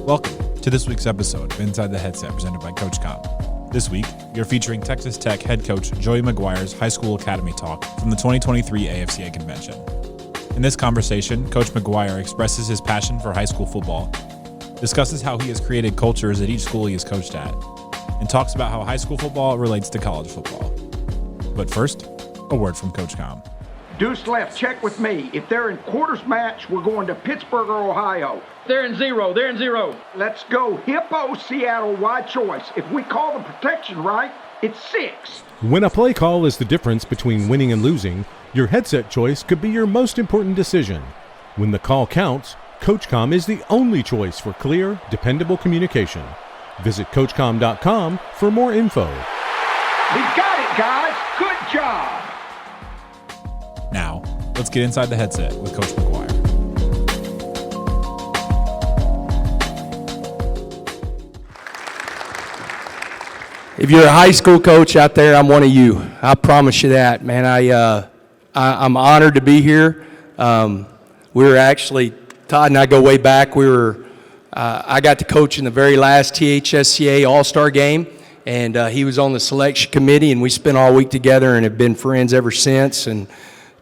Welcome to this week's episode of Inside the Headset presented by CoachComm. This week, we are featuring Texas Tech head coach Joey McGuire's High School Academy talk from the 2023 AFCA Convention. In this conversation, Coach McGuire expresses his passion for high school football, discusses how he has created cultures at each school he has coached at, and talks about how high school football relates to college football. But first, a word from CoachComm. Deuce left, check with me. If they're in quarters match, we're going to Pittsburgh or Ohio. They're in zero. Let's go Hippo, Seattle, wide choice. If we call the protection right, it's 6. When a play call is the difference between winning and losing, your headset choice could be your most important decision. When the call counts, CoachComm is the only choice for clear, dependable communication. Visit CoachComm.com for more info. We got it, guys. Good job. Now, let's get inside the headset with Coach McGuire. If you're a high school coach out there, I'm one of you. I promise you that, man. I'm honored to be here. We were actually, Todd and I go way back. I got to coach in the very last THSCA All-Star game, and he was on the selection committee, and we spent all week together and have been friends ever since, and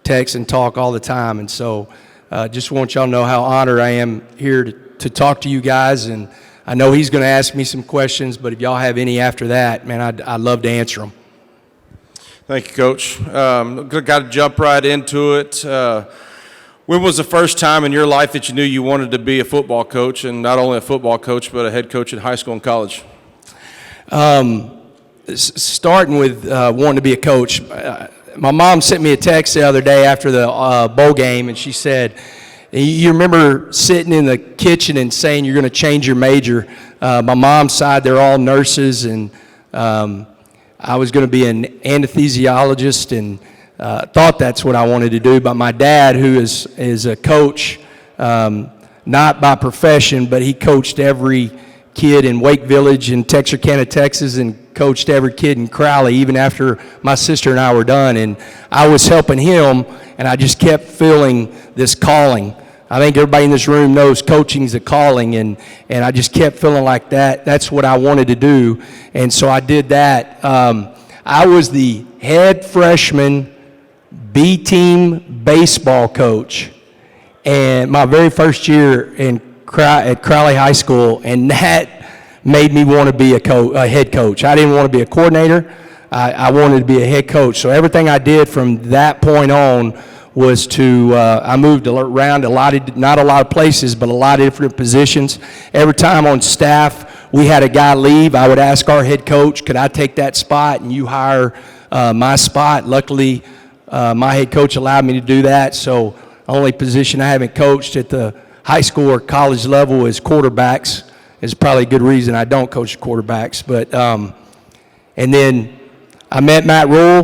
text and talk all the time. And so just want y'all to know how honored I am here to talk to you guys. And I know he's going to ask me some questions, but if y'all have any after that, man, I'd love to answer them. Thank you, Coach. Got to jump right into it. When was the first time in your life that you knew you wanted to be a football coach, and not only a football coach, but a head coach in high school and college? Starting with wanting to be a coach, my mom sent me a text the other day after the bowl game, and she said, you remember sitting in the kitchen and saying you're going to change your major. My mom's side, they're all nurses, and I was going to be an anesthesiologist, and thought that's what I wanted to do. But my dad, who is a coach, not by profession, but he coached every kid in Wake Village in Texarkana, Texas, and coached every kid in Crowley, even after my sister and I were done. And I was helping him, and I just kept feeling this calling. I think everybody in this room knows coaching's a calling, and I just kept feeling like that's what I wanted to do. And so I did that. I was the head freshman B-team baseball coach, and my very first year at Crowley High School, and that made me want to be a head coach. I didn't want to be a coordinator. I wanted to be a head coach. So everything I did from that point on was I moved around not a lot of places, but a lot of different positions. Every time on staff we had a guy leave, I would ask our head coach, could I take that spot and you hire my spot? Luckily, my head coach allowed me to do that. So the only position I haven't coached at the high school or college level is quarterbacks. It's probably a good reason I don't coach quarterbacks. But and then I met Matt Rule,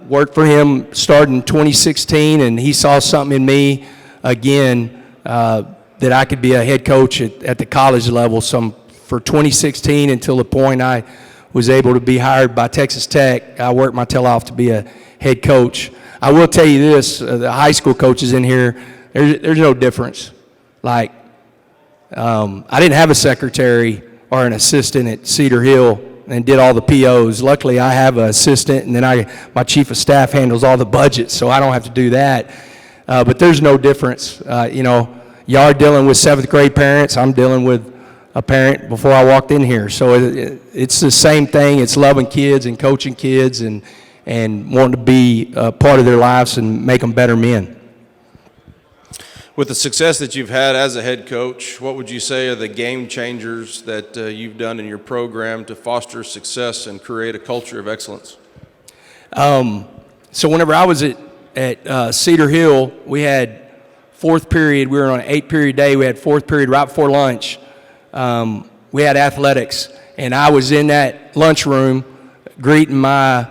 worked for him starting in 2016, and he saw something in me again that I could be a head coach at the college level. So for 2016 until the point I was able to be hired by Texas Tech, I worked my tail off to be a head coach. I will tell you this, the high school coaches in here, there's no difference. Like, I didn't have a secretary or an assistant at Cedar Hill and did all the POs. Luckily, I have an assistant, and then my chief of staff handles all the budgets, so I don't have to do that. But there's no difference. Y'all are dealing with 7th grade parents. I'm dealing with a parent before I walked in here. So it's the same thing. It's loving kids and coaching kids and wanting to be a part of their lives and make them better men. With the success that you've had as a head coach, what would you say are the game changers that you've done in your program to foster success and create a culture of excellence? So whenever I was at Cedar Hill, we had fourth period. We were on an 8-period day. We had fourth period right before lunch. We had athletics, and I was in that lunchroom greeting my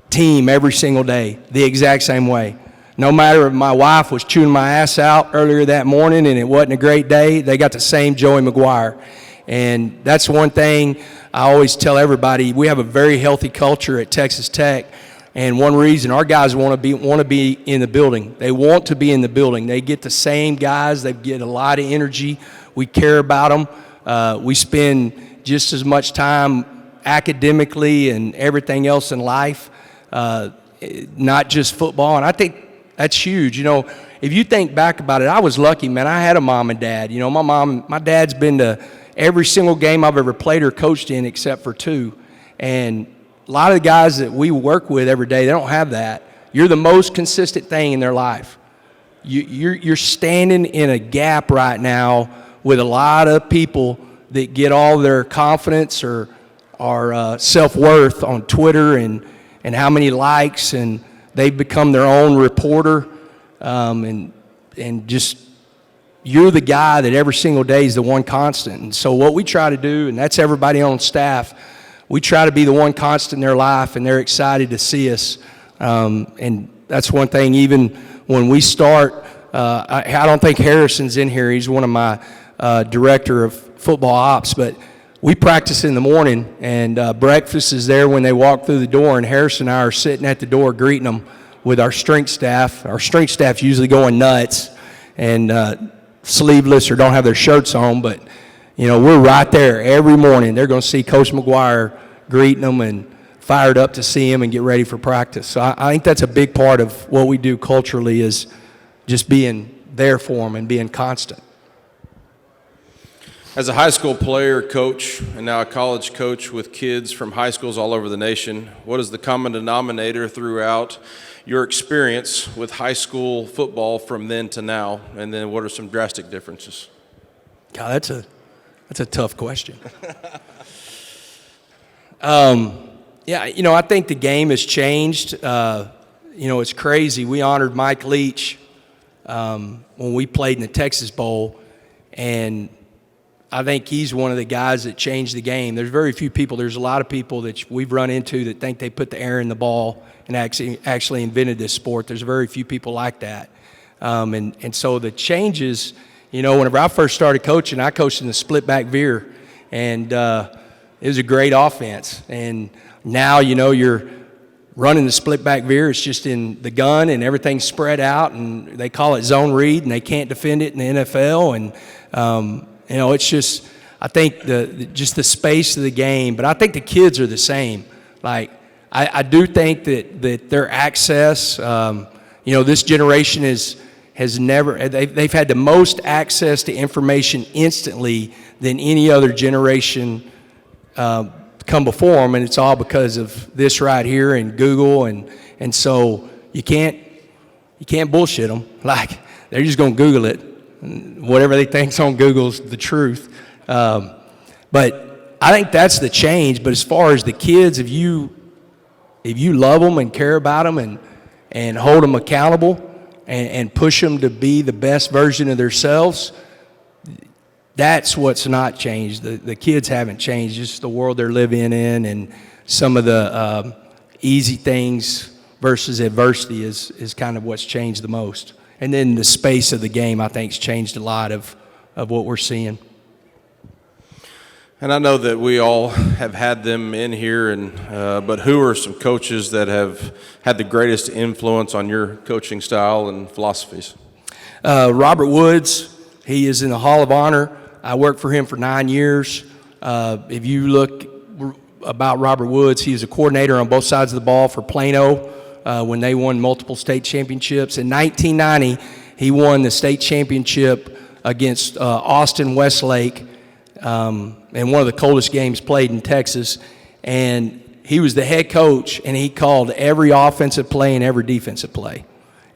team every single day the exact same way. No matter if my wife was chewing my ass out earlier that morning and it wasn't a great day, they got the same Joey McGuire. And that's one thing I always tell everybody. We have a very healthy culture at Texas Tech, and one reason our guys want to be in the building. They want to be in the building. They get the same guys. They get a lot of energy we care about them. We spend just as much time academically and everything else in life, not just football. And I think that's huge. You know, if you think back about it, I was lucky, man. I had a mom and dad. You know, my dad's been to every single game I've ever played or coached in except for 2. And a lot of the guys that we work with every day, they don't have that. You're the most consistent thing in their life. You're standing in a gap right now with a lot of people that get all their confidence or self-worth on Twitter and how many likes, and they've become their own reporter, and just you're the guy that every single day is the one constant. And so what we try to do, and that's everybody on staff, we try to be the one constant in their life, and they're excited to see us. And that's one thing, even when we start, I don't think Harrison's in here. He's one of my director of football ops, but we practice in the morning, and breakfast is there when they walk through the door, and Harrison and I are sitting at the door greeting them with our strength staff. Our strength staff's usually going nuts and sleeveless or don't have their shirts on, but you know, we're right there every morning. They're going to see Coach McGuire greeting them and fired up to see him and get ready for practice. So I think that's a big part of what we do culturally, is just being there for them and being constant. As a high school player, coach, and now a college coach with kids from high schools all over the nation, what is the common denominator throughout your experience with high school football from then to now? And then what are some drastic differences? God, that's a tough question. Yeah, you know, I think the game has changed. You know, it's crazy. We honored Mike Leach when we played in the Texas Bowl, and I think he's one of the guys that changed the game. There's very few people. There's a lot of people that we've run into that think they put the air in the ball and actually invented this sport. There's very few people like that. And so the changes, you know, whenever I first started coaching, I coached in the split back veer, and it was a great offense. And now, you know, you're running the split back veer. It's just in the gun and everything's spread out, and they call it zone read, and they can't defend it in the NFL. And you know, it's just, I think just the space of the game. But I think the kids are the same. Like, I do think that their access, you know, this generation has never, they've had the most access to information instantly than any other generation come before them, and it's all because of this right here and Google, and so you can't bullshit them. Like, they're just going to Google it. Whatever they think's on Google's the truth. But I think that's the change. But as far as the kids, if you love them and care about them and hold them accountable and push them to be the best version of themselves, that's what's not changed. The kids haven't changed, just the world they're living in and some of the easy things versus adversity is kind of what's changed the most. And then the space of the game, I think, has changed a lot of what we're seeing. And I know that we all have had them in here, but who are some coaches that have had the greatest influence on your coaching style and philosophies? Robert Woods, he is in the Hall of Honor. I worked for him for 9 years. If you look about Robert Woods, he was a coordinator on both sides of the ball for Plano when they won multiple state championships. In 1990, he won the state championship against Austin Westlake, and one of the coldest games played in Texas. And he was the head coach, and he called every offensive play and every defensive play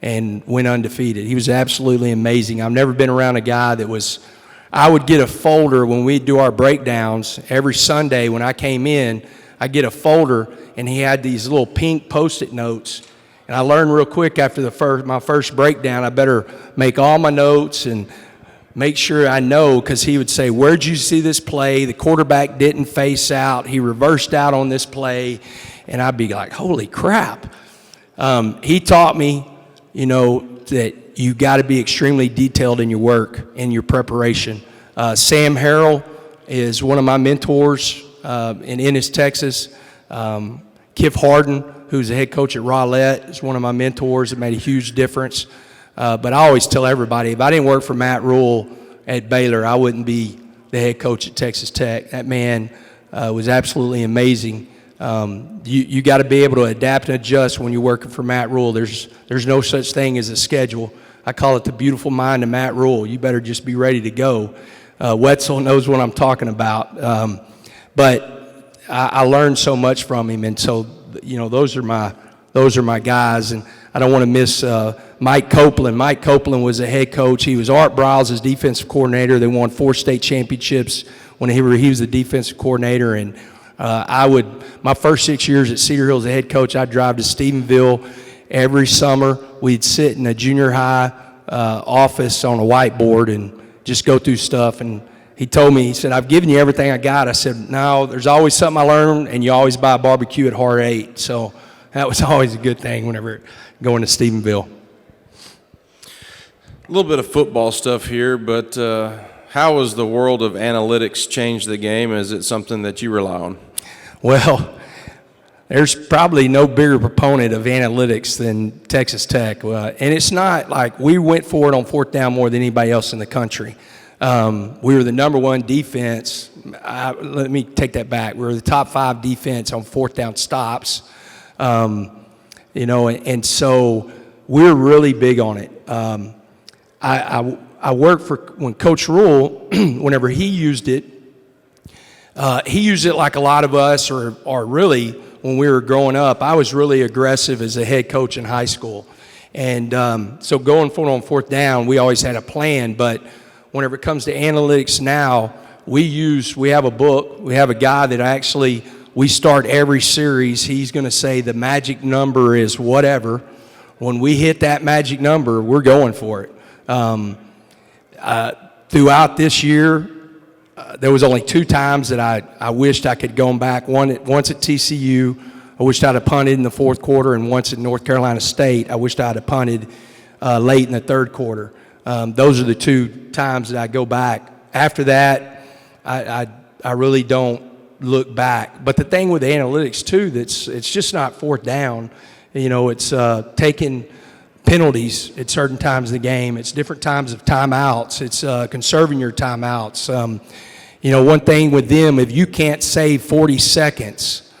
and went undefeated. He was absolutely amazing. I've never been around a guy that was – I would get a folder when we'd do our breakdowns. Every Sunday when I came in, I'd get a folder, and he had these little pink Post-it notes. And I learned real quick after my first breakdown, I better make all my notes and make sure I know, because he would say, where'd you see this play? The quarterback didn't face out. He reversed out on this play. And I'd be like, holy crap. He taught me, you know, that you got to be extremely detailed in your work and your preparation. Sam Harrell is one of my mentors in Ennis, Texas. Kif Harden, who's the head coach at Rowlett, is one of my mentors that made a huge difference. But I always tell everybody, if I didn't work for Matt Rule, at Baylor, I wouldn't be the head coach at Texas Tech. That man was absolutely amazing. You got to be able to adapt and adjust when you're working for Matt Rule. There's no such thing as a schedule. I call it the beautiful mind of Matt Rule. You better just be ready to go. Wetzel knows what I'm talking about. But I learned so much from him, and so those are my guys. And I don't want to miss Mike Copeland. Mike Copeland was a head coach. He was Art Briles' defensive coordinator. They won 4 state championships when he was the defensive coordinator. And my first 6 years at Cedar Hill as a head coach, I'd drive to Stephenville every summer. We'd sit in a junior high office on a whiteboard and just go through stuff. And he told me, he said, "I've given you everything I got." I said, "No, there's always something I learn, and you always buy a barbecue at Hard 8. So that was always a good thing whenever going to Stephenville. A little bit of football stuff here, but how has the world of analytics changed the game? Is it something that you rely on? Well, there's probably no bigger proponent of analytics than Texas Tech. And it's not like we went for it on 4th down more than anybody else in the country. We were the number 1 defense. Let me take that back. We were the top 5 defense on 4th down stops. And so we're really big on it. I worked when Coach Rule, whenever he used it like a lot of us, or really when we were growing up. I was really aggressive as a head coach in high school. And so going for it on 4th down, we always had a plan. But whenever it comes to analytics now, we have a book. We have a guy that we start every series. He's going to say the magic number is whatever. When we hit that magic number, we're going for it. Throughout this year, there was only 2 times that I wished I could go back. Once at TCU, I wished I'd have punted in the 4th quarter, and once at North Carolina State, I wished I'd have punted late in the 3rd quarter. Those are the 2 times that I go back. After that, I really don't look back. But the thing with the analytics too, it's just not 4th down. It's taking penalties at certain times of the game. It's different times of timeouts. It's conserving your timeouts. One thing with them, if you can't save 40 seconds,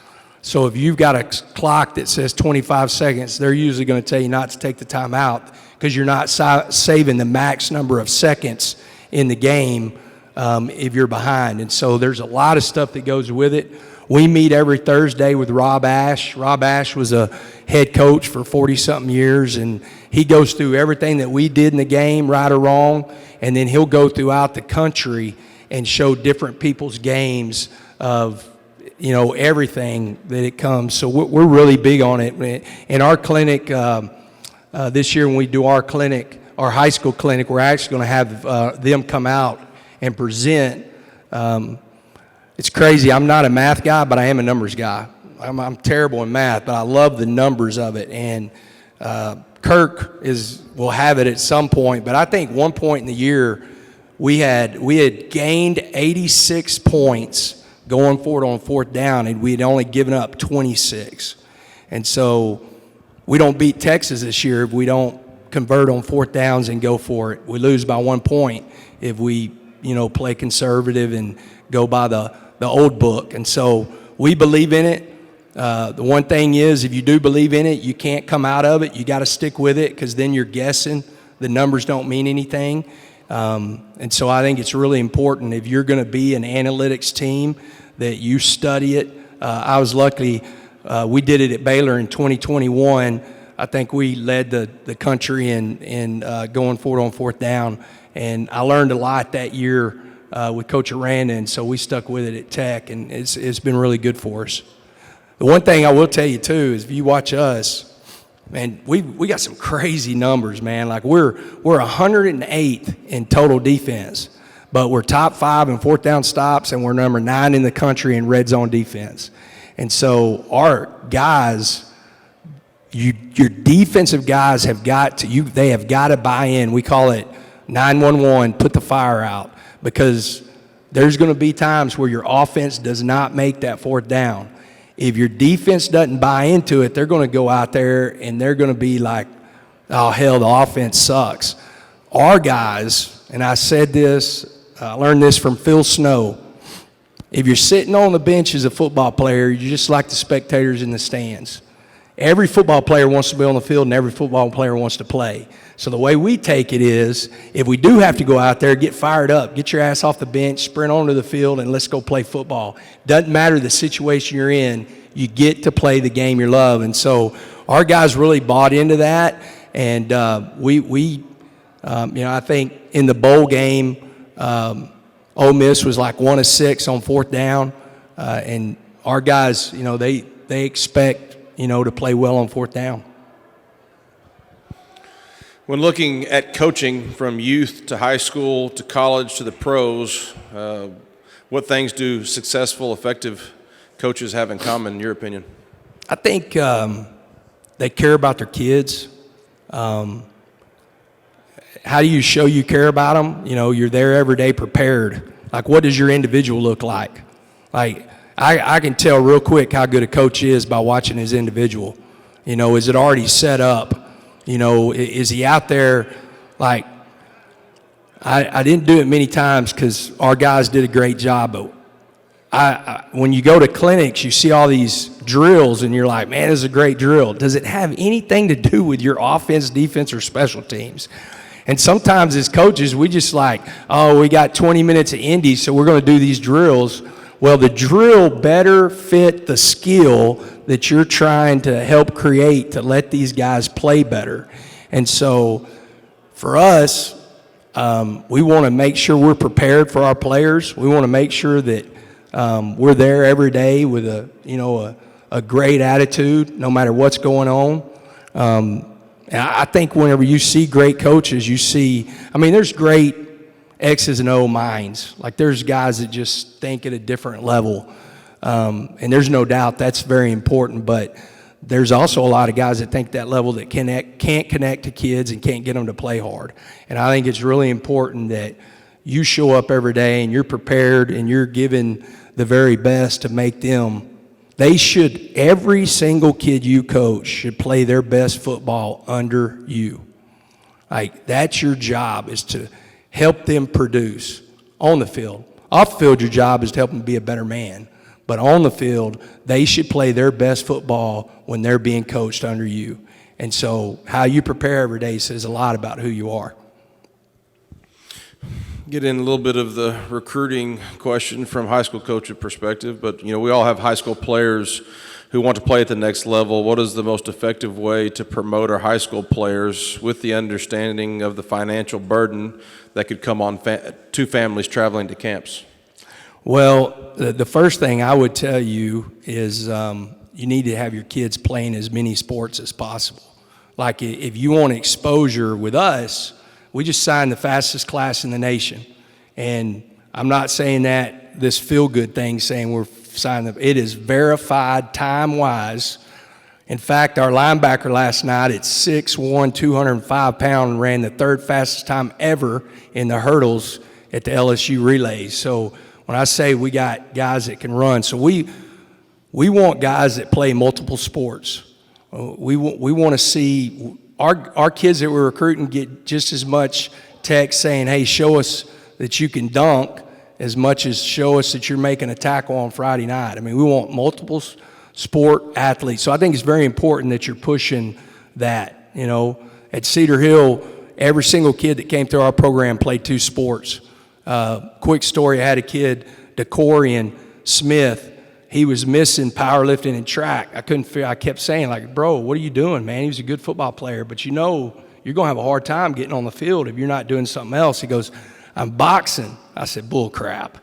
so if you've got a clock that says 25 seconds, they're usually going to tell you not to take the timeout because you're not saving the max number of seconds in the game if you're behind. And so there's a lot of stuff that goes with it. We meet every Thursday with Rob Ash. Rob Ash was a head coach for 40-something years, and he goes through everything that we did in the game, right or wrong, and then he'll go throughout the country and show different people's games of, everything that it comes. So we're really big on it. In our clinic this year, when we do our clinic, our high school clinic, we're actually going to have them come out and present. It's crazy. I'm not a math guy, but I am a numbers guy. I'm terrible in math, but I love the numbers of it. And Kirk will have it at some point, but I think one point in the year we had gained 86 points going for it on 4th down, and we had only given up 26. And so we don't beat Texas this year if we don't convert on 4th downs and go for it. We lose by 1 point if we play conservative and go by the old book. And so we believe in it. The one thing is, if you do believe in it, you can't come out of it. You got to stick with it, because then you're guessing. The numbers don't mean anything. And so I think it's really important, if you're going to be an analytics team, that you study it. I was lucky. We did it at Baylor in 2021. I think we led the country in going for it on 4th down. And I learned a lot that year with Coach Aranda, and so we stuck with it at Tech, and it's been really good for us. The one thing I will tell you too is, if you watch us, man, we got some crazy numbers, man. Like we're 108th in total defense, but we're top 5 in 4th down stops, and we're number 9 in the country in red zone defense. And so our guys, your defensive guys have got to buy in. We call it 911, put the fire out, because there's going to be times where your offense does not make that 4th down. If your defense doesn't buy into it, they're going to go out there and they're going to be like, oh, hell, the offense sucks. Our guys, and I said this, I learned this from Phil Snow. If you're sitting on the bench as a football player, you're just like the spectators in the stands. Every football player wants to be on the field, and every football player wants to play. So the way we take it is, if we do have to go out there, get fired up, get your ass off the bench, sprint onto the field, and let's go play football. Doesn't matter the situation you're in, you get to play the game you love. And so our guys really bought into that, and I think in the bowl game, Ole Miss was like 1 of 6 on 4th down, and our guys, they expect, to play well on 4th down. When looking at coaching from youth to high school to college to the pros, what things do successful, effective coaches have in common, in your opinion? I think they care about their kids. How do you show you care about them? You're there every day prepared. Like, what does your individual look like? Like, I can tell real quick how good a coach is by watching his individual. Is it already set up? Is he out there? Like, I didn't do it many times because our guys did a great job, but when you go to clinics, you see all these drills, and you're like, man, this is a great drill. Does it have anything to do with your offense, defense, or special teams? And sometimes as coaches, we just like, oh, we got 20 minutes of indies, so we're going to do these drills. Well, the drill better fit the skill that you're trying to help create to let these guys play better. And so for us, we want to make sure we're prepared for our players. We want to make sure that we're there every day with a great attitude, no matter what's going on. And I think whenever you see great coaches, you see, there's great X's and O minds. Like, there's guys that just think at a different level. And there's no doubt that's very important, but there's also a lot of guys that think that level that can't connect to kids and can't get them to play hard. And I think it's really important that you show up every day and you're prepared and you're giving the very best to make them. Every single kid you coach should play their best football under you. Like, that's your job, is to help them produce on the field. Off the field, your job is to help them be a better man. But on the field, they should play their best football when they're being coached under you. And so how you prepare every day says a lot about who you are. Get in a little bit of the recruiting question from high school coach's perspective, but we all have high school players who want to play at the next level. What is the most effective way to promote our high school players with the understanding of the financial burden that could come on to families traveling to camps? Well, the first thing I would tell you is you need to have your kids playing as many sports as possible. Like, if you want exposure with us, we just signed the fastest class in the nation. And I'm not saying that this feel-good thing, saying we're signing them. It is verified time-wise. In fact, our linebacker last night at 6'1", 205 pounds, ran the 3rd fastest time ever in the hurdles at the LSU relays. So when I say we got guys that can run, so we want guys that play multiple sports. We want to see our kids that we're recruiting get just as much text saying, hey, show us that you can dunk, as much as show us that you're making a tackle on Friday night. We want multiple sport athletes. So I think it's very important that you're pushing that. At Cedar Hill, every single kid that came through our program played 2 sports. Quick story, I had a kid, DeCorian Smith. He was missing powerlifting and track. I kept saying, like, bro, what are you doing, man? He was a good football player, but you're going to have a hard time getting on the field if you're not doing something else. He goes, I'm boxing. I said, bull crap.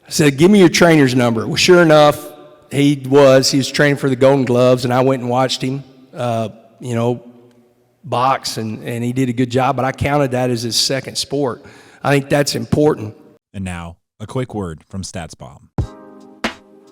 I said, give me your trainer's number. Well, sure enough, he was training for the Golden Gloves, and I went and watched him, box, and he did a good job, but I counted that as his second sport. I think that's important. And now, a quick word from StatsBomb.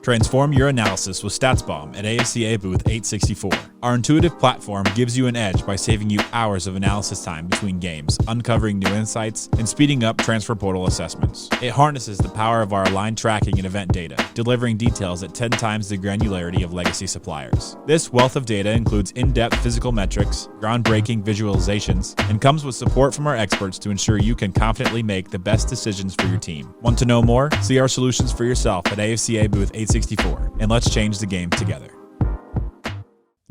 Transform your analysis with StatsBomb at AFCA booth 864. Our intuitive platform gives you an edge by saving you hours of analysis time between games, uncovering new insights, and speeding up transfer portal assessments. It harnesses the power of our aligned tracking and event data, delivering details at 10 times the granularity of legacy suppliers. This wealth of data includes in-depth physical metrics, groundbreaking visualizations, and comes with support from our experts to ensure you can confidently make the best decisions for your team. Want to know more? See our solutions for yourself at AFCA booth 864, and let's change the game together.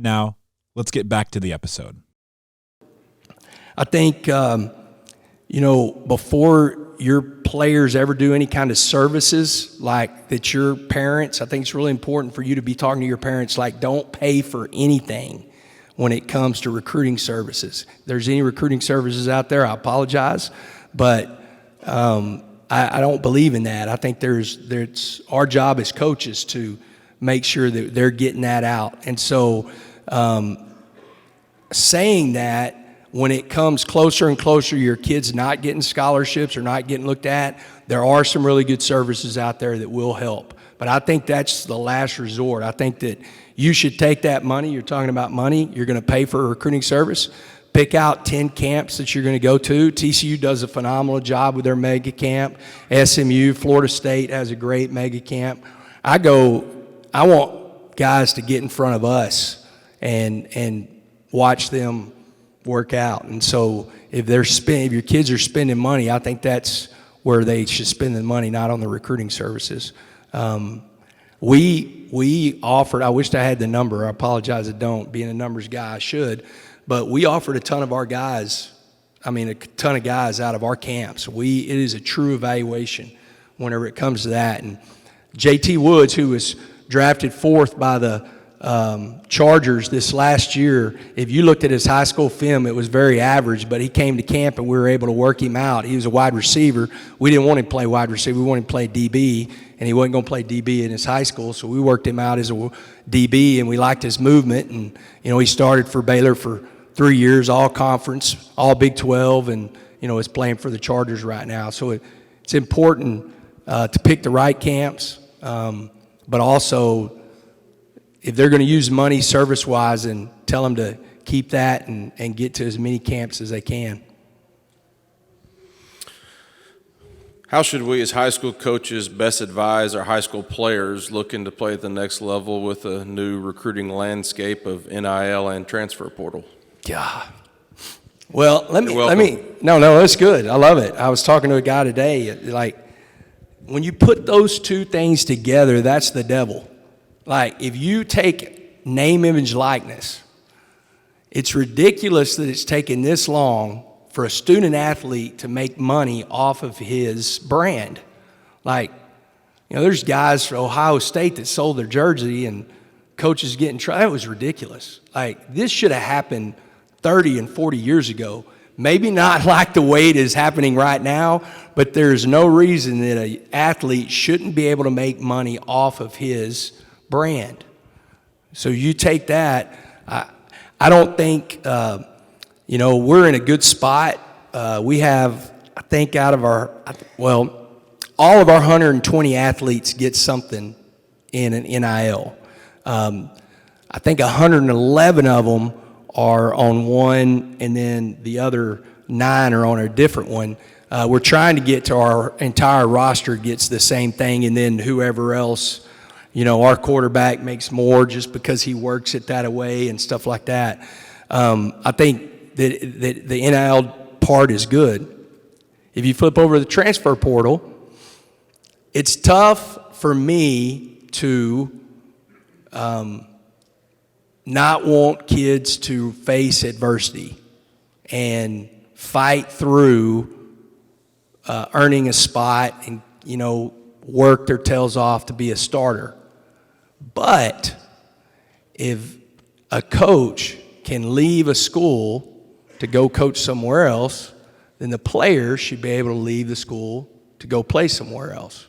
Now, let's get back to the episode. I think, before your players ever do any kind of services like that, your parents, I think it's really important for you to be talking to your parents like, don't pay for anything when it comes to recruiting services. If there's any recruiting services out there, I apologize, but I don't believe in that. I think there's our job as coaches to make sure that they're getting that out. And so saying that, when it comes closer and closer, your kid's not getting scholarships or not getting looked at, there are some really good services out there that will help. But I think that's the last resort. I think that you should take that money. You're talking about money. You're going to pay for a recruiting service. Pick out 10 camps that you're going to go to. TCU does a phenomenal job with their mega camp. SMU, Florida State has a great mega camp. I want guys to get in front of us and watch them work out. And so if your kids are spending money, I think that's where they should spend the money, not on the recruiting services. We offered, I wish I had the number, I apologize I don't, being a numbers guy I should, but we offered a ton of guys out of our camps. It is a true evaluation whenever it comes to that. And JT Woods, who was drafted 4th by the Chargers this last year, if you looked at his high school film, it was very average, but he came to camp and we were able to work him out. He was a wide receiver. We didn't want him to play wide receiver. We wanted him to play DB, and he wasn't going to play DB in his high school, so we worked him out as a DB, and we liked his movement. And, he started for Baylor for 3 years, all conference, all Big 12, and, is playing for the Chargers right now. So it's important to pick the right camps, but also, if they're going to use money service-wise, and tell them to keep that and get to as many camps as they can. How should we as high school coaches best advise our high school players looking to play at the next level with a new recruiting landscape of NIL and transfer portal? Yeah. Well, no, that's good. I love it. I was talking to a guy today, like, when you put those two things together, that's the devil. Like, if you take name, image, likeness, it's ridiculous that it's taken this long for a student athlete to make money off of his brand. Like, there's guys from Ohio State that sold their jersey and coaches getting tried. That was ridiculous. Like, this should have happened 30 and 40 years ago. Maybe not like the way it is happening right now, but there's no reason that an athlete shouldn't be able to make money off of his brand. So you take that. I don't think, we're in a good spot. We have, I think, all of our 120 athletes get something in an NIL. I think 111 of them are on one, and then the other 9 are on a different one. We're trying to get to our entire roster gets the same thing, and then whoever else, our quarterback makes more just because he works it that way and stuff like that. I think that the NIL part is good. If you flip over the transfer portal, it's tough for me to not want kids to face adversity and fight through earning a spot and, work their tails off to be a starter. But if a coach can leave a school to go coach somewhere else, then the player should be able to leave the school to go play somewhere else.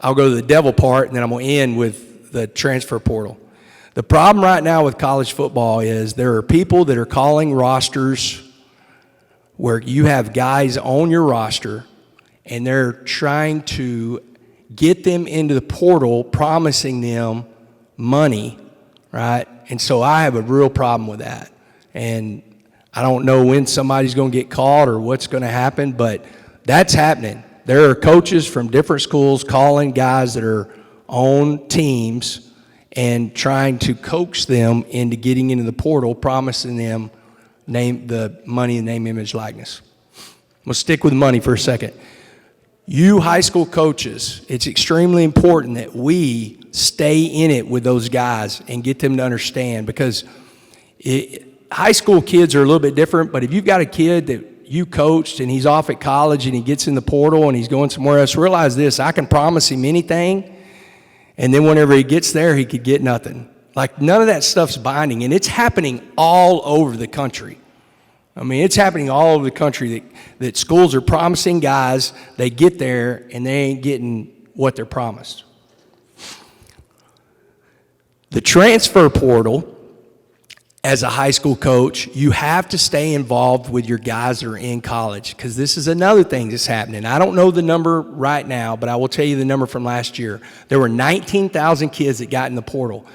I'll go to the devil part, and then I'm going to end with the transfer portal. The problem right now with college football is there are people that are calling rosters where you have guys on your roster, and they're trying to get them into the portal, promising them money right? And so I have a real problem with that. And I don't know when somebody's going to get caught or what's going to happen, but that's happening. There are coaches from different schools calling guys that are on teams and trying to coax them into getting into the portal, promising them the money, name, image, likeness. We'll stick with money for a second. You high school coaches, it's extremely important that we stay in it with those guys and get them to understand, because high school kids are a little bit different, but if you've got a kid that you coached and he's off at college and he gets in the portal and he's going somewhere else, realize this: I can promise him anything, and then whenever he gets there, he could get nothing. Like, none of that stuff's binding, and it's happening all over the country. I mean, it's happening all over the country that schools are promising guys, they get there, and they ain't getting what they're promised. The transfer portal, as a high school coach, you have to stay involved with your guys that are in college, because this is another thing that's happening. I don't know the number right now, but I will tell you the number from last year. There were 19,000 kids that got in the portal,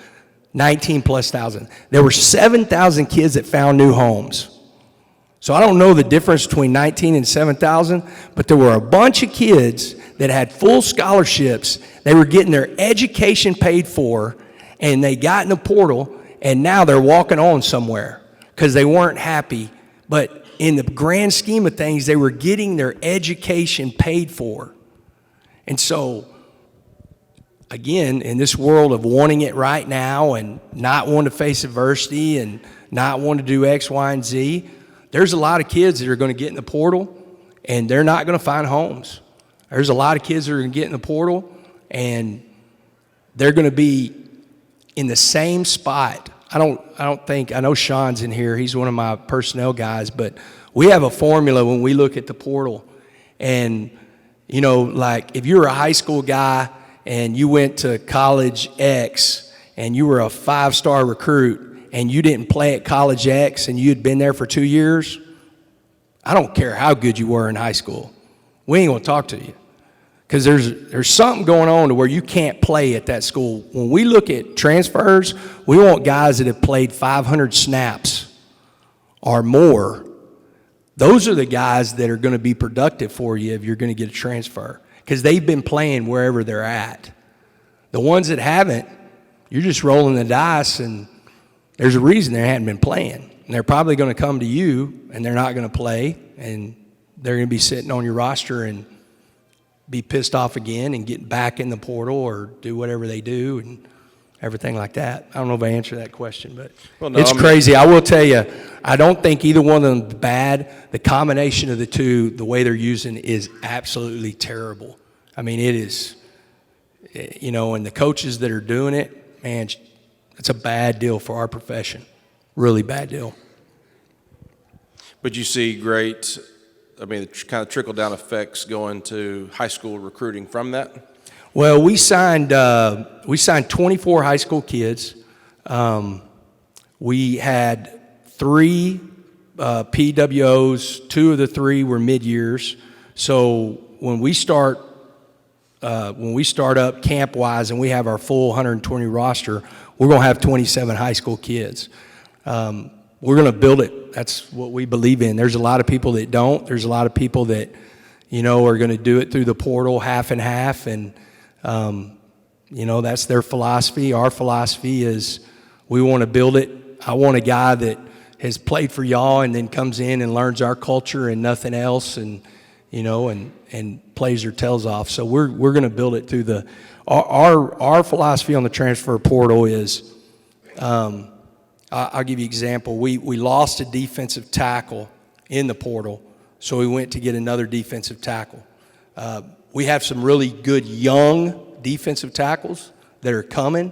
19 plus thousand. There were 7,000 kids that found new homes. So I don't know the difference between 19 and 7,000, but there were a bunch of kids that had full scholarships. They were getting their education paid for, and they got in the portal, and now they're walking on somewhere because they weren't happy. But in the grand scheme of things, they were getting their education paid for. And so, again, in this world of wanting it right now and not wanting to face adversity and not wanting to do X, Y, and Z, there's a lot of kids that are going to get in the portal and they're not going to find homes. There's a lot of kids that are going to get in the portal and they're going to be in the same spot. I know Sean's in here. He's one of my personnel guys, but we have a formula when we look at the portal. And, you know, like if you're a high school guy and you went to college X and you were a 5-star recruit, and you didn't play at college X and you had been there for 2 years, I don't care how good you were in high school. We ain't going to talk to you, because there's something going on to where you can't play at that school. When we look at transfers, we want guys that have played 500 snaps or more. Those are the guys that are going to be productive for you if you're going to get a transfer, because they've been playing wherever they're at. The ones that haven't, you're just rolling the dice, and there's a reason they hadn't been playing. And they're probably going to come to you, and they're not going to play, and they're going to be sitting on your roster and be pissed off again and get back in the portal or do whatever they do and everything like that. I don't know if I answered that question, but it's crazy. I will tell you, I don't think either one of them is bad. The combination of the two, the way they're using, is absolutely terrible. I mean, it is, you know, and the coaches that are doing it, man, it's a bad deal for our profession. Really bad deal. But you see great, I mean, kind of trickle-down effects going to high school recruiting from that? Well, we signed 24 high school kids. We had 3 PWOs. 2 of the 3 were mid-years. So when we start up camp-wise and we have our full 120 roster, we're going to have 27 high school kids. We're going to build it. That's what we believe in. There's a lot of people that don't. There's a lot of people that, you know, are going to do it through the portal half and half, and, you know, that's their philosophy. Our philosophy is we want to build it. I want a guy that has played for y'all and then comes in and learns our culture and nothing else, and, you know, and plays their tails off. So we're going to build it through our philosophy on the transfer portal is, I'll give you an example. We lost a defensive tackle in the portal, so we went to get another defensive tackle. We have some really good young defensive tackles that are coming,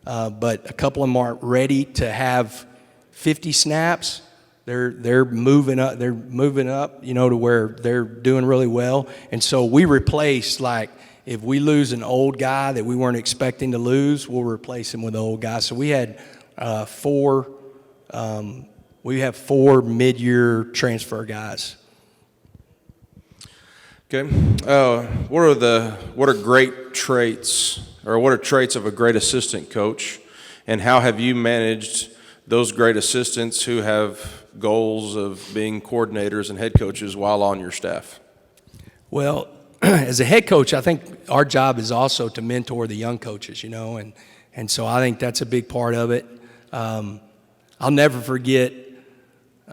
but a couple of them aren't ready to have 50 snaps. They're moving up. They're moving up, you know, to where they're doing really well. And so we replaced, like, if we lose an old guy that we weren't expecting to lose, we'll replace him with an old guy. So we had 4 mid-year transfer guys. Okay. What are great traits, or what are traits of a great assistant coach? And how have you managed those great assistants who have goals of being coordinators and head coaches while on your staff? Well, as a head coach, I think our job is also to mentor the young coaches, and so I think that's a big part of it. I'll never forget,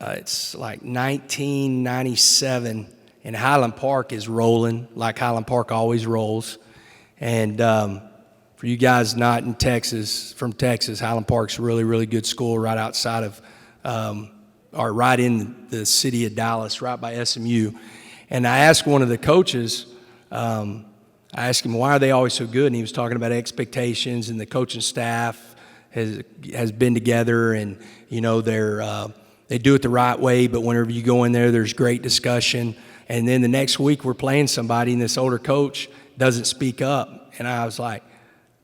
it's like 1997, and Highland Park is rolling like Highland Park always rolls. And for you guys not in Texas, from Texas, Highland Park's a really, really good school right outside of, or right in the city of Dallas, right by SMU. And I asked one of the coaches, I asked him, why are they always so good? And he was talking about expectations, and the coaching staff has been together, and they do it the right way. But whenever you go in there, there's great discussion. And then the next week we're playing somebody, and this older coach doesn't speak up. And I was like,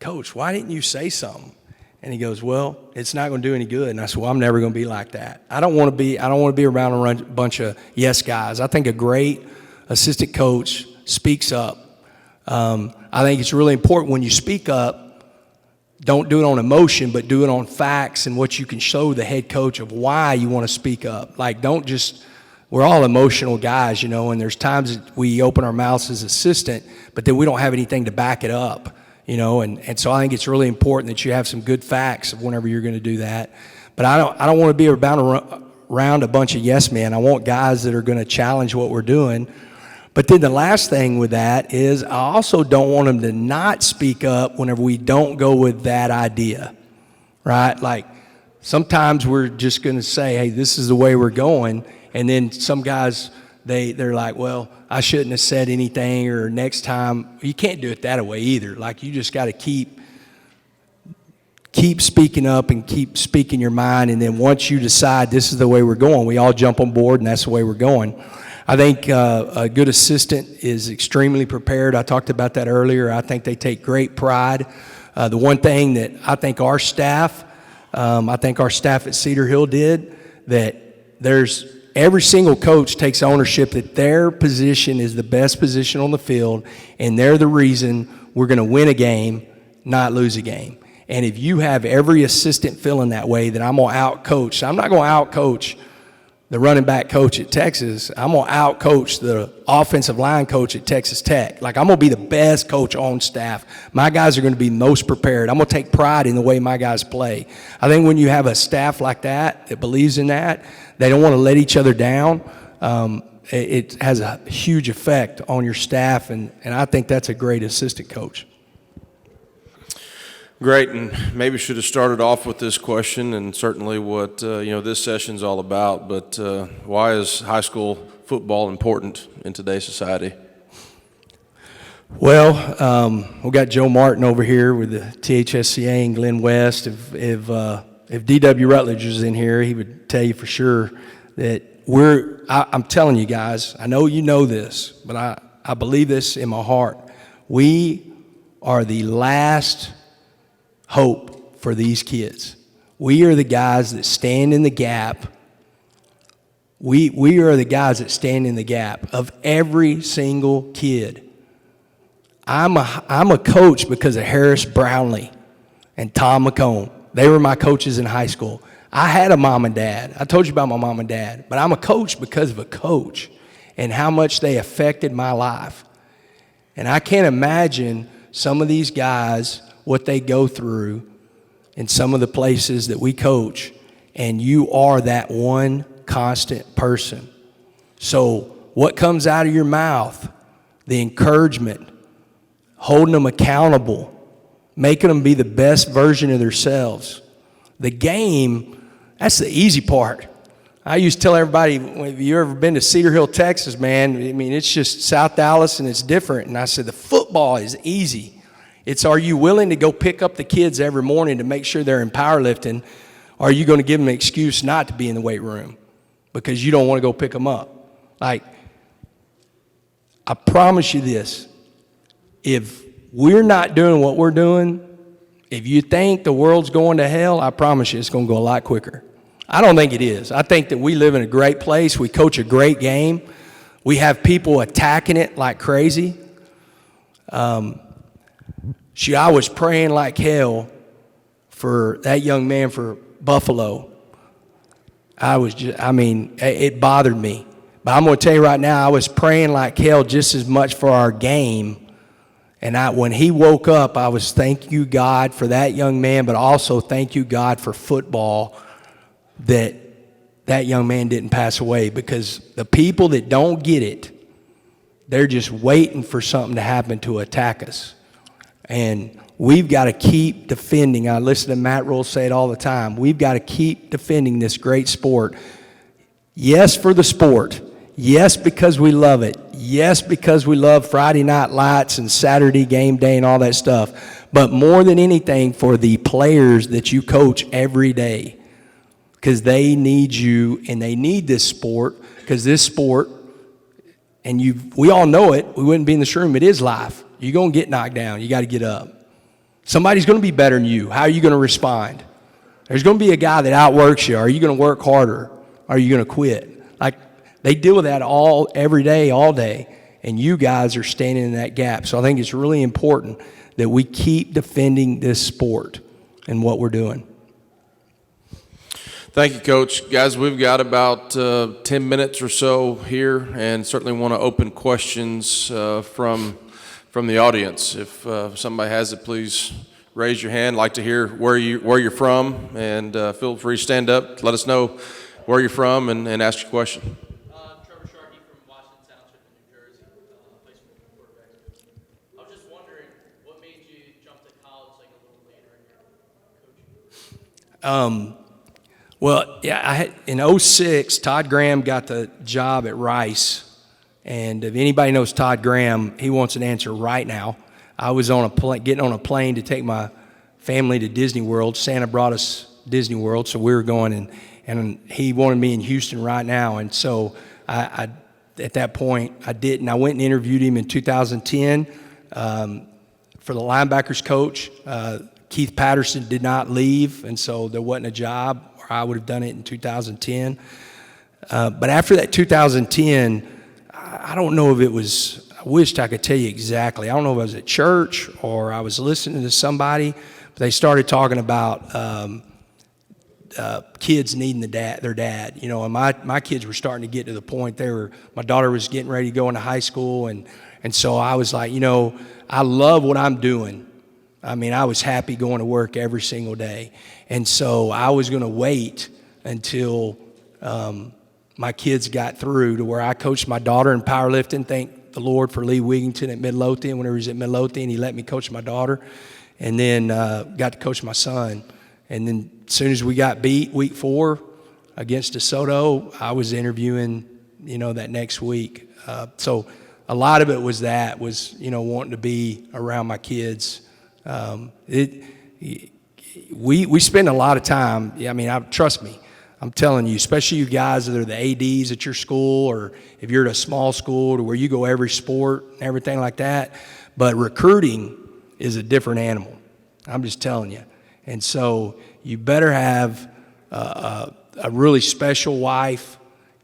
Coach, why didn't you say something? And he goes, well, it's not going to do any good. And I said, well, I'm never going to be like that. I don't want to be around a bunch of yes guys. I think a great assistant coach speaks up. I think it's really important when you speak up, don't do it on emotion, but do it on facts and what you can show the head coach of why you want to speak up. Like, don't just, we're all emotional guys, and there's times that we open our mouths as assistant, but then we don't have anything to back it up, and so I think it's really important that you have some good facts of whenever you're going to do that. But I don't want to be around a bunch of yes men. I want guys that are going to challenge what we're doing. But then the last thing with that is I also don't want them to not speak up whenever we don't go with that idea, right? Like, sometimes we're just going to say, hey, this is the way we're going, and then some guys, they're like, well, I shouldn't have said anything, or next time. You can't do it that way either. Like, you just got to keep speaking up and keep speaking your mind, and then once you decide this is the way we're going, we all jump on board, and that's the way we're going. I think a good assistant is extremely prepared. I talked about that earlier. I think they take great pride. The one thing that I think our staff at Cedar Hill did, that every single coach takes ownership that their position is the best position on the field, and they're the reason we're going to win a game, not lose a game. And if you have every assistant feeling that way, then I'm going to out-coach. I'm not going to out-coach the running back coach at Texas. I'm going to out-coach the offensive line coach at Texas Tech. Like, I'm going to be the best coach on staff. My guys are going to be most prepared. I'm going to take pride in the way my guys play. I think when you have a staff like that believes in that, they don't want to let each other down, it has a huge effect on your staff, and I think that's a great assistant coach. Great, and maybe should have started off with this question, and certainly what this session's all about. But why is high school football important in today's society? Well, we got Joe Martin over here with the THSCA and Glenn West. If D.W. Rutledge was in here, he would tell you for sure that I'm telling you guys, I know you know this, but I believe this in my heart. We are the last hope for these kids. We are the guys that stand in the gap. We are the guys that stand in the gap of every single kid. I'm a coach because of Harris Brownlee and Tom McComb. They were my coaches in high school. I had a mom and dad. I told you about my mom and dad. But I'm a coach because of a coach and how much they affected my life. And I can't imagine some of these guys, what they go through in some of the places that we coach, and you are that one constant person. So what comes out of your mouth, the encouragement, holding them accountable, making them be the best version of themselves. The game, that's the easy part. I used to tell everybody, have you ever been to Cedar Hill, Texas, man? I mean, it's just South Dallas and it's different. And I said, the football is easy. It's, are you willing to go pick up the kids every morning to make sure they're in powerlifting? Or are you going to give them an excuse not to be in the weight room because you don't want to go pick them up? Like, I promise you this. If we're not doing what we're doing, if you think the world's going to hell, I promise you it's going to go a lot quicker. I don't think it is. I think that we live in a great place. We coach a great game. We have people attacking it like crazy. I was praying like hell for that young man for Buffalo, it bothered me. But I'm going to tell you right now, I was praying like hell just as much for our game. And when he woke up, I was thank you, God, for that young man, but also thank you, God, for football, that young man didn't pass away. Because the people that don't get it, they're just waiting for something to happen to attack us. And we've got to keep defending. I listen to Matt Rule say it all the time. We've got to keep defending this great sport. Yes, for the sport. Yes, because we love it. Yes, because we love Friday night lights and Saturday game day and all that stuff. But more than anything, for the players that you coach every day. Because they need you and they need this sport. Because this sport, and we all know it, we wouldn't be in this room, it is life. You're going to get knocked down. You got to get up. Somebody's going to be better than you. How are you going to respond? There's going to be a guy that outworks you. Are you going to work harder? Are you going to quit? Like, they deal with that every day, all day, and you guys are standing in that gap. So I think it's really important that we keep defending this sport and what we're doing. Thank you, Coach. Guys, we've got about 10 minutes or so here, and certainly want to open questions from the audience. If somebody has it, please raise your hand. I'd like to hear where you're from, and feel free to stand up. Let us know where you're from and ask your question. Trevor Sharkey from Washington Township in New Jersey, high school quarterback. I was just wondering, what made you jump to college like a little later in your coaching? Well, yeah, in 2006, Todd Graham got the job at Rice. And if anybody knows Todd Graham, he wants an answer right now. I was getting on a plane to take my family to Disney World. Santa brought us Disney World, so we were going, and he wanted me in Houston right now. And so I at that point, I didn't. I went and interviewed him in 2010 for the linebackers coach. Keith Patterson did not leave, and so there wasn't a job, or I would have done it in 2010. But after that 2010, I don't know if it was, I wished I could tell you exactly. I don't know if I was at church or I was listening to somebody, but they started talking about kids needing their dad. You know, and my kids were starting to get to the point my daughter was getting ready to go into high school, and so I was like, you know, I love what I'm doing. I mean, I was happy going to work every single day. And so I was going to wait until my kids got through to where I coached my daughter in powerlifting. Thank the Lord for Lee Wigington at Midlothian. Whenever he was at Midlothian, he let me coach my daughter. And then got to coach my son. And then as soon as we got beat week 4 against DeSoto, I was interviewing, you know, that next week. So a lot of it was you know, wanting to be around my kids. We spend a lot of time. I mean, trust me, I'm telling you, especially you guys that are the ADs at your school, or if you're at a small school to where you go every sport and everything like that. But recruiting is a different animal. I'm just telling you. And so you better have a really special wife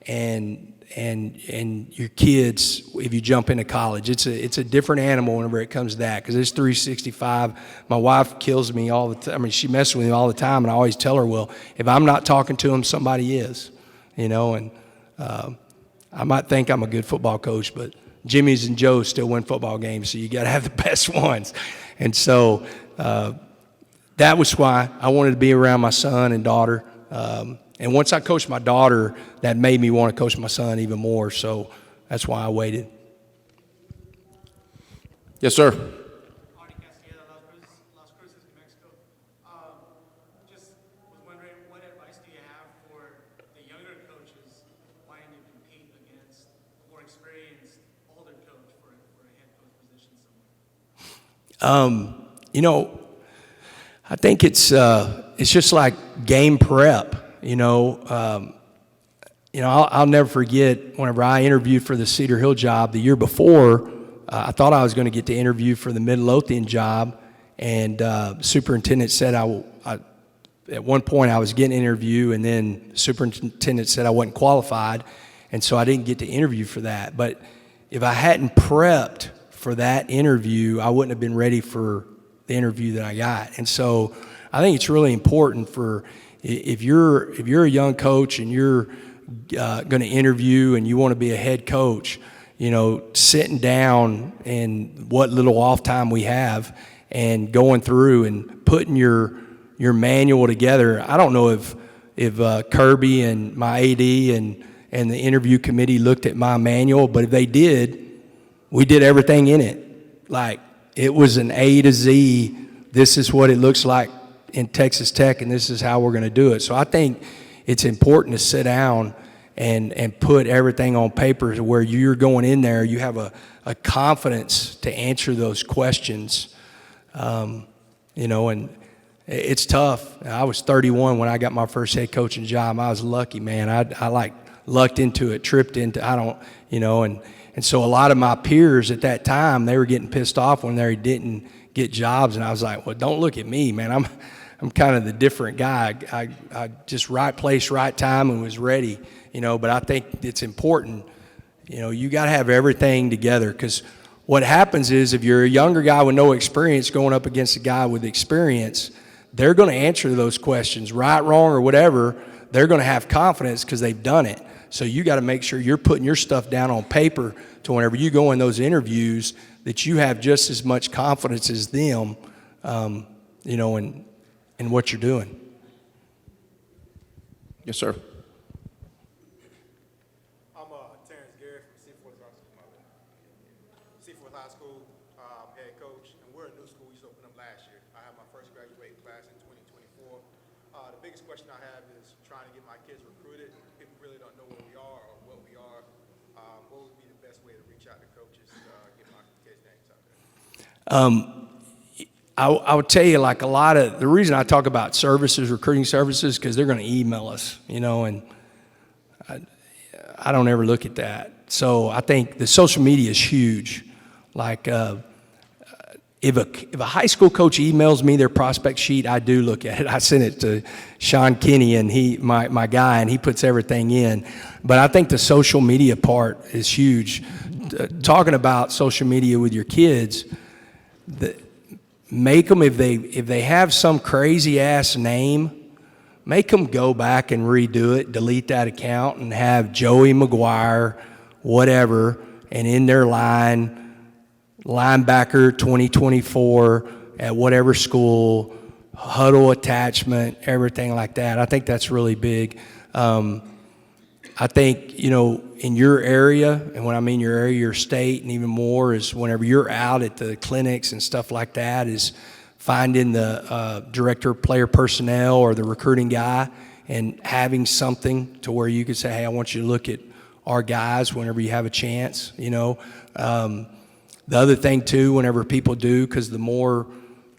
and your kids if you jump into college. It's a different animal whenever it comes to that, because it's 365. My wife kills me all the time. I mean, she messes with me all the time, and I always tell her, well, if I'm not talking to him, somebody is, you know. And I might think I'm a good football coach, but Jimmy's and Joe's still win football games, so you got to have the best ones. And so that was why I wanted to be around my son and daughter. And once I coached my daughter, that made me want to coach my son even more. So that's why I waited. Yes, sir. Just was wondering, what advice do you have for the younger coaches wanting to compete against a more experienced older coach for a head coach position somewhere? You know, I think it's just like game prep. I'll never forget whenever I interviewed for the Cedar Hill job the year before. I thought I was going to get to interview for the Midlothian job, and superintendent said at one point I was getting an interview, and then the superintendent said I wasn't qualified, and so I didn't get to interview for that. But if I hadn't prepped for that interview, I wouldn't have been ready for the interview that I got. And so I think it's really important for if you're a young coach and you're going to interview and you want to be a head coach, sitting down and what little off time we have and going through and putting your manual together. I don't know if Kirby and my AD and the interview committee looked at my manual, but if they did, we did everything in it. Like, it was an A to Z. This is what it looks like in Texas Tech, and this is how we're going to do it. So I think it's important to sit down and put everything on paper to where you're going in there, you have a confidence to answer those questions, and it's tough. I was 31 when I got my first head coaching job. I was lucky, man. I lucked into it, tripped into, and so a lot of my peers at that time, they were getting pissed off when they didn't get jobs, and I was like, well, don't look at me, man. I'm kind of the different guy. I just right place, right time, and was ready, but I think it's important, you got to have everything together, because what happens is if you're a younger guy with no experience going up against a guy with experience, they're going to answer those questions, right, wrong, or whatever. They're going to have confidence because they've done it. So you got to make sure you're putting your stuff down on paper to whenever you go in those interviews that you have just as much confidence as them, in what you're doing. Yes, sir. I'm Terrence Garrett from Seaforth High School, head coach, and we're a new school. We just opened up last year. I have my first graduating class in 2024. The biggest question I have is trying to get my kids recruited. People really don't know where we are or what we are. What would be the best way to reach out to coaches, get my kids' names out there? I would tell you, like, a lot of the reason I talk about services, recruiting services, because they're going to email us, and I don't ever look at that. So I think the social media is huge. Like, if a high school coach emails me their prospect sheet, I do look at it. I send it to Sean Kinney, and my guy, and he puts everything in. But I think the social media part is huge. Talking about social media with your kids, make them, if they have some crazy ass name, make them go back and redo it, delete that account, and have Joey McGuire, whatever, and in their linebacker 2024 at whatever school, huddle attachment, everything like that. I think that's really big. I think, in your area, and when I mean your area, your state, and even more, is whenever you're out at the clinics and stuff like that, is finding the director of player personnel or the recruiting guy and having something to where you could say, hey, I want you to look at our guys whenever you have a chance, The other thing, too, whenever people do, because the more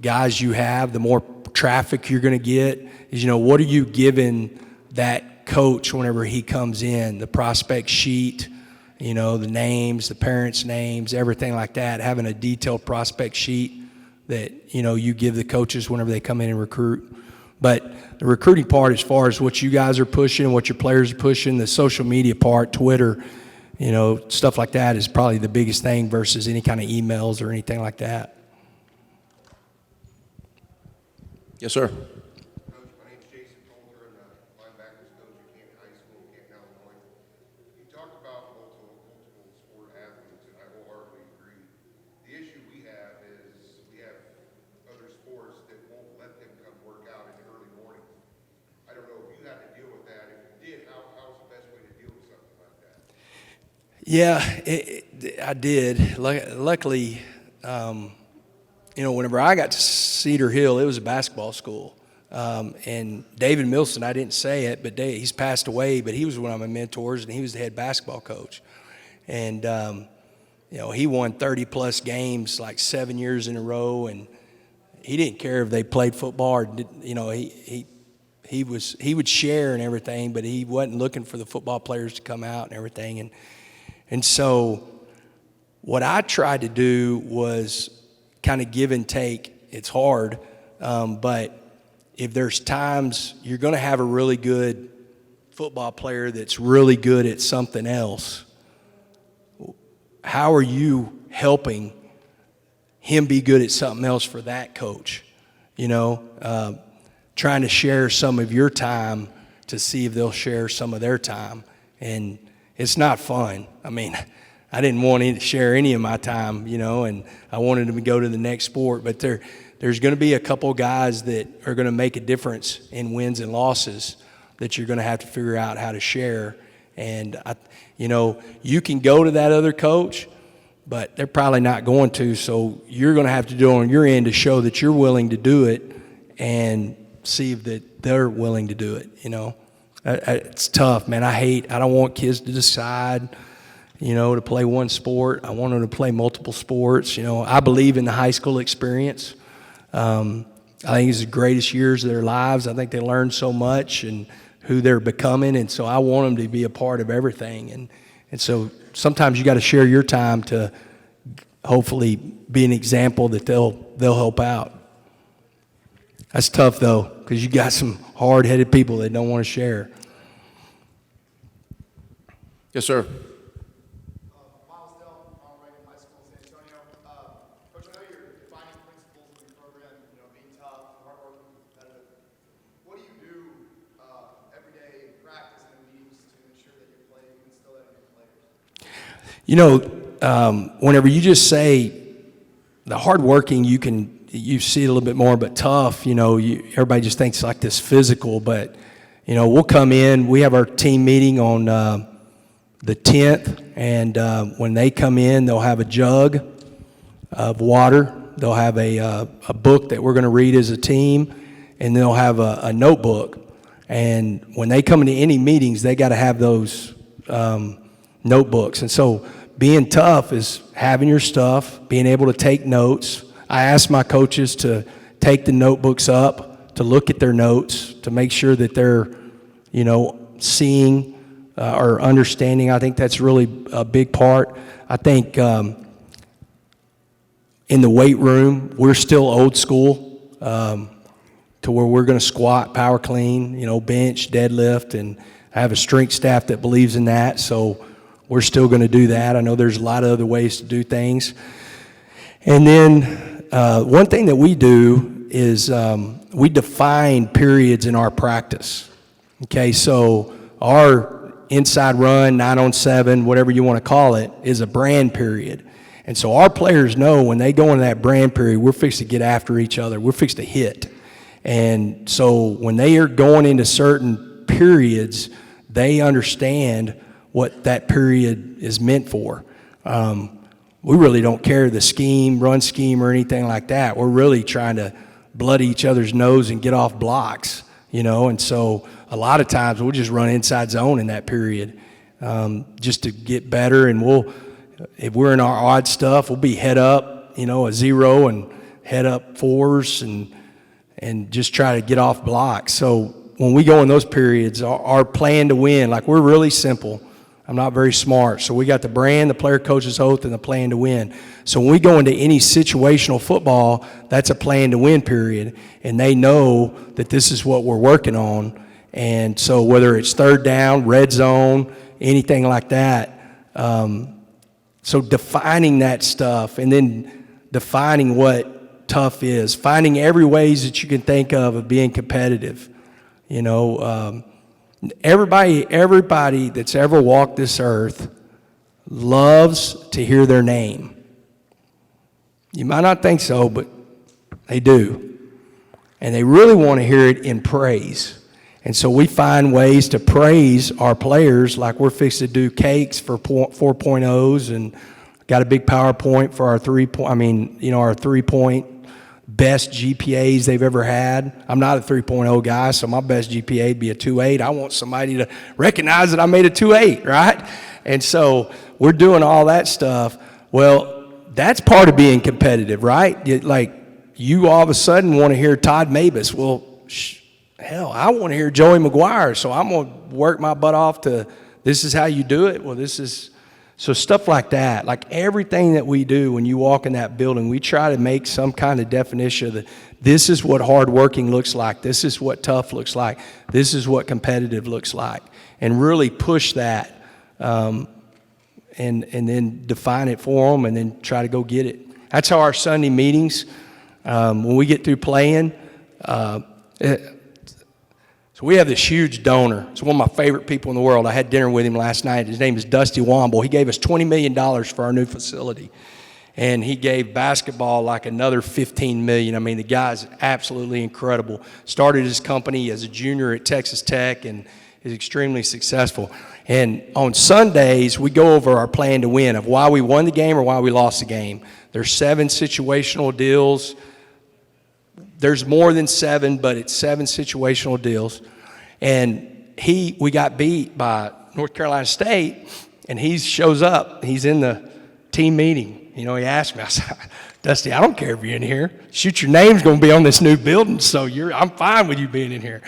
guys you have, the more traffic you're going to get, is, what are you giving that coach whenever he comes in? The prospect sheet, the names, the parents' names, everything like that. Having a detailed prospect sheet that, you give the coaches whenever they come in and recruit. But the recruiting part, as far as what you guys are pushing, what your players are pushing, the social media part, Twitter, stuff like that is probably the biggest thing versus any kind of emails or anything like that. Yes, sir. Yeah, I did. Luckily, whenever I got to Cedar Hill, it was a basketball school. And David Milson, I didn't say it, but he's passed away, but he was one of my mentors, and he was the head basketball coach. And, he won 30-plus games like 7 years in a row, and he didn't care if they played football or, he would share and everything, but he wasn't looking for the football players to come out and everything. And so what I tried to do was kind of give and take. It's hard, but if there's times you're going to have a really good football player that's really good at something else, how are you helping him be good at something else for that coach? trying to share some of your time to see if they'll share some of their time. And it's not fun. I mean, I didn't want to share any of my time, and I wanted them to go to the next sport. But there's going to be a couple guys that are going to make a difference in wins and losses that you're going to have to figure out how to share. And, you can go to that other coach, but they're probably not going to. So you're going to have to do it on your end to show that you're willing to do it and see if that they're willing to do it, It's tough, man. I don't want kids to decide, to play one sport. I want them to play multiple sports. I believe in the high school experience. I think it's the greatest years of their lives. I think they learn so much and who they're becoming, and so I want them to be a part of everything. And so sometimes you got to share your time to hopefully be an example that they'll help out. That's tough, though, because you got some hard-headed people that don't want to share. Yes, sir. Whenever you just say the hardworking, you see it a little bit more, but tough, everybody just thinks like this physical, but, we'll come in, we have our team meeting on the 10th, and when they come in, they'll have a jug of water, they'll have a book that we're going to read as a team, and they'll have a notebook, and when they come into any meetings, they got to have those notebooks. And so being tough is having your stuff, being able to take notes. I ask my coaches to take the notebooks up, to look at their notes, to make sure that they're, seeing or understanding. I think that's really a big part. I think in the weight room, we're still old school to where we're going to squat, power clean, bench, deadlift, and I have a strength staff that believes in that, so we're still going to do that. I know there's a lot of other ways to do things. And then one thing that we do is we define periods in our practice. Okay, so our inside run, 9-on-7, whatever you want to call it, is a brand period. And so our players know when they go into that brand period, we're fixed to get after each other. We're fixed to hit. And so when they are going into certain periods, they understand what that period is meant for. We really don't care the scheme, run scheme, or anything like that. We're really trying to blood each other's nose and get off blocks, and so a lot of times we'll just run inside zone in that period just to get better, and if we're in our odd stuff, we'll be head up, a 0 and head up 4s and just try to get off blocks. So when we go in those periods, our plan to win, like we're really simple. I'm not very smart. So we got the brand, the player coach's oath, and the plan to win. So when we go into any situational football, that's a plan to win period. And they know that this is what we're working on. And so whether it's third down, red zone, anything like that, so defining that stuff and then defining what tough is, finding every ways that you can think of being competitive. Everybody that's ever walked this earth loves to hear their name. You might not think so, but they do. And they really want to hear it in praise. And so we find ways to praise our players, like we're fixed to do cakes for 4.0s and got a big PowerPoint for our 3-point best GPAs they've ever had. I'm not a 3.0 guy, so my best GPA would be a 2.8. I want somebody to recognize that I made a 2.8, right? And so we're doing all that stuff. Well, that's part of being competitive, right? You all of a sudden want to hear Todd Mabus. Well, hell, I want to hear Joey McGuire, so I'm going to work my butt off to this is how you do it. Well, this is... So stuff like that, like everything that we do when you walk in that building, we try to make some kind of definition of that. This is what hard working looks like. This is what tough looks like. This is what competitive looks like. And really push that and then define it for them and then try to go get it. That's how our Sunday meetings, when we get through playing, So we have this huge donor. It's one of my favorite people in the world. I had dinner with him last night. His name is Dusty Womble. He gave us $20 million for our new facility. And he gave basketball like another $15 million. I mean, the guy's absolutely incredible. Started his company as a junior at Texas Tech and is extremely successful. And on Sundays, we go over our plan to win of why we won the game or why we lost the game. There's 7 situational deals. There's more than 7, but it's 7 situational deals. And we got beat by North Carolina State, and he shows up. He's in the team meeting. You know, he asked me, I said, Dusty, I don't care if you're in here. Shoot, your name's going to be on this new building, so I'm fine with you being in here.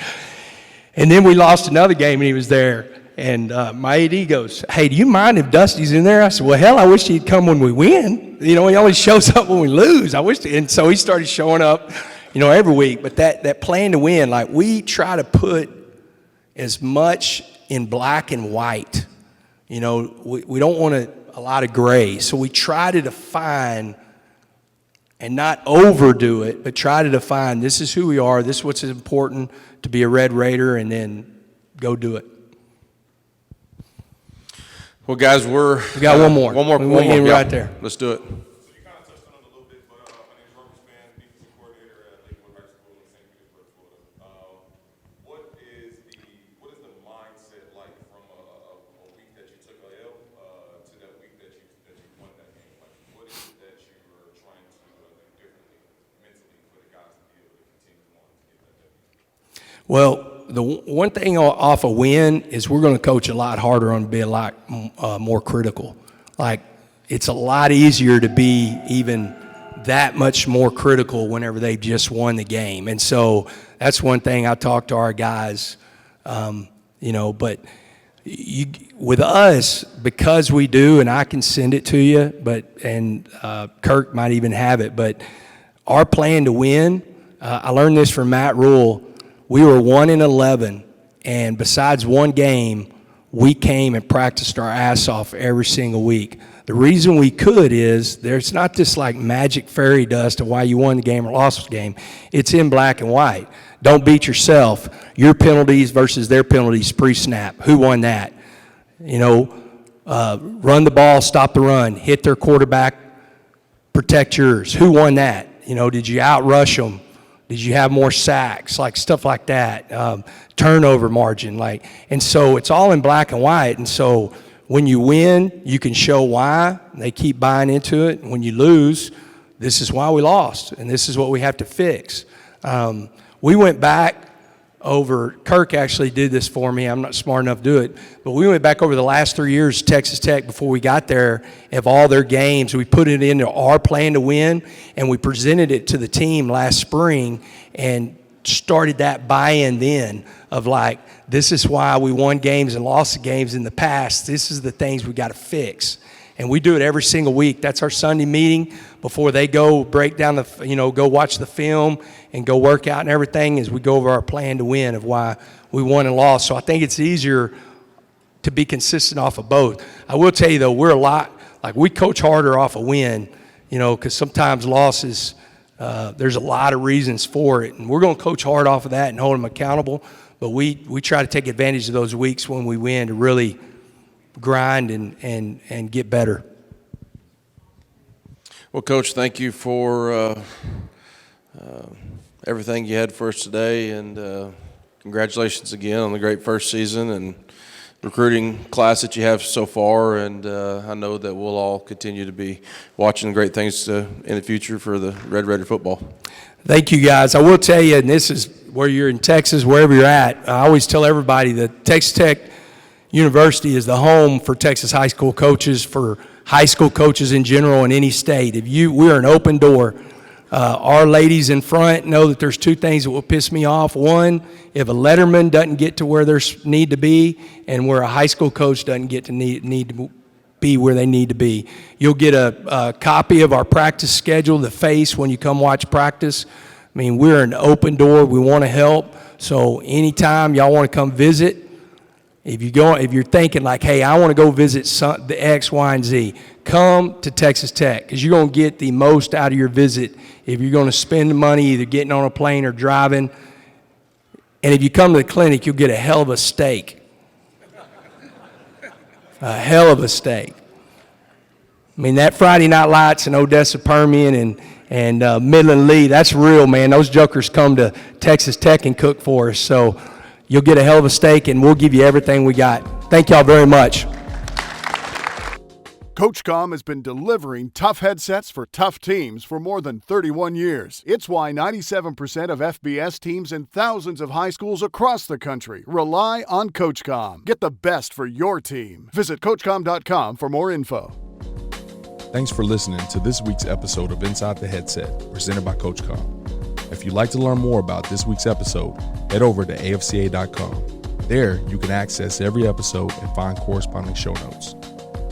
And then we lost another game, and he was there. And my AD goes, hey, do you mind if Dusty's in there? I said, well, hell, I wish he'd come when we win. You know, he always shows up when we lose. And so he started showing up, you know, every week. But that plan to win, like we try to put as much in black and white. You know, we don't want a lot of gray. So we try to define and not overdo it, but try to define this is who we are, this is what's important to be a Red Raider, and then go do it. Well, guys, we got one more. One more Yeah. Right there. Let's do it. So you kind of touched on it a little bit, but my name is Robert Span, defensive coordinator at Lakewood High School in St. Petersburg, Florida. What is the mindset like from a week that you took a L to that week that you won that game? Like, what is it that you are trying to do differently mentally for the guys to be able to continue on to get that W? Well, the one thing off a win is we're going to coach a lot harder on being a lot more critical. Like, it's a lot easier to be even that much more critical whenever they've just won the game. And so that's one thing I talk to our guys, you know, but with us, because we do, and I can send it to you, and Kirk might even have it, but our plan to win, I learned this from Matt Rule. We were 1-11, and besides one game, we came and practiced our ass off every single week. The reason we could is there's not this like magic fairy dust of why you won the game or lost the game. It's in black and white. Don't beat yourself. Your penalties versus their penalties pre-snap. Who won that? You know, run the ball, stop the run, hit their quarterback, protect yours. Who won that? You know, did you outrush them? Did you have more sacks? Like stuff like that. Turnover margin. And so it's all in black and white. And so when you win, you can show why. They keep buying into it. When you lose, this is why we lost, and this is what we have to fix. We went back over, Kirk actually did this for me. I'm not smart enough to do it, but we went back over the last 3 years, Texas Tech, before we got there, of all their games. We put it into our plan to win, and we presented it to the team last spring and started that buy-in then of like, this is why we won games and lost games in the past. This is the things we got to fix. And we do it every single week. That's our Sunday meeting before they go break down go watch the film and go work out and everything, as we go over our plan to win of why we won and lost. So I think it's easier to be consistent off of both. I will tell you though, we're a lot, like we coach harder off a win, because sometimes losses, there's a lot of reasons for it. And we're going to coach hard off of that and hold them accountable. But we try to take advantage of those weeks when we win to really grind and get better. Well, Coach, thank you for everything you had for us today, and congratulations again on the great first season and recruiting class that you have so far. And I know that we'll all continue to be watching great things in the future for the Red Raider football. Thank you, guys. I will tell you, and this is where you're in Texas, wherever you're at, I always tell everybody that Texas Tech University is the home for Texas high school coaches, for high school coaches in general in any state. We're an open door. Our ladies in front know that there's 2 things that will piss me off. One, if a letterman doesn't get to where they need to be, and where a high school coach doesn't get to need to be where they need to be. You'll get a copy of our practice schedule, the face, when you come watch practice. I mean, we're an open door. We want to help. So anytime y'all want to come visit, if you're thinking like, hey, I want to go visit the X, Y, and Z, come to Texas Tech, because you're going to get the most out of your visit. If you're going to spend the money either getting on a plane or driving, And if you come to the clinic, you'll get a hell of a steak. A hell of a steak. I mean, that Friday Night Lights in Odessa Permian and Midland Lee, that's real, man. Those jokers come to Texas Tech and cook for us. So you'll get a hell of a steak, and we'll give you everything we got. Thank y'all very much. CoachComm has been delivering tough headsets for tough teams for more than 31 years. It's why 97% of FBS teams and thousands of high schools across the country rely on CoachComm. Get the best for your team. Visit CoachComm.com for more info. Thanks for listening to this week's episode of Inside the Headset, presented by CoachComm. If you'd like to learn more about this week's episode, head over to AFCA.com. There, you can access every episode and find corresponding show notes.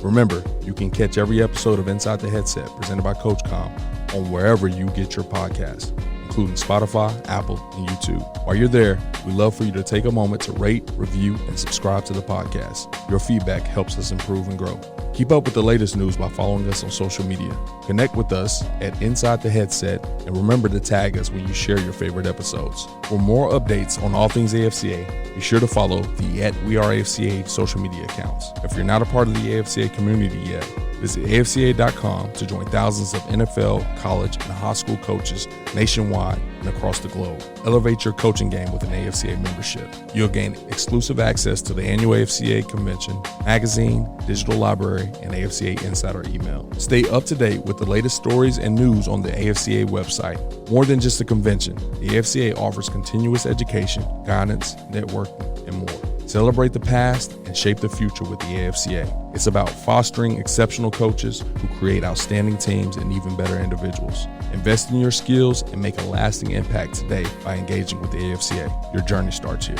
Remember, you can catch every episode of Inside the Headset presented by CoachComm on wherever you get your podcasts, including Spotify, Apple, and YouTube. While you're there, we'd love for you to take a moment to rate, review, and subscribe to the podcast. Your feedback helps us improve and grow. Keep up with the latest news by following us on social media. Connect with us at Inside the Headset, and remember to tag us when you share your favorite episodes. For more updates on all things AFCA, be sure to follow the @WeAreAFCA social media accounts. If you're not a part of the AFCA community yet, visit AFCA.com to join thousands of NFL, college, and high school coaches nationwide and across the globe. Elevate your coaching game with an AFCA membership. You'll gain exclusive access to the annual AFCA Convention, magazine, digital library, and AFCA Insider email. Stay up to date with the latest stories and news on the AFCA website. More than just a convention, the AFCA offers continuous education, guidance, networking, and more. Celebrate the past and shape the future with the AFCA. It's about fostering exceptional coaches who create outstanding teams and even better individuals. Invest in your skills and make a lasting impact today by engaging with the AFCA. Your journey starts here.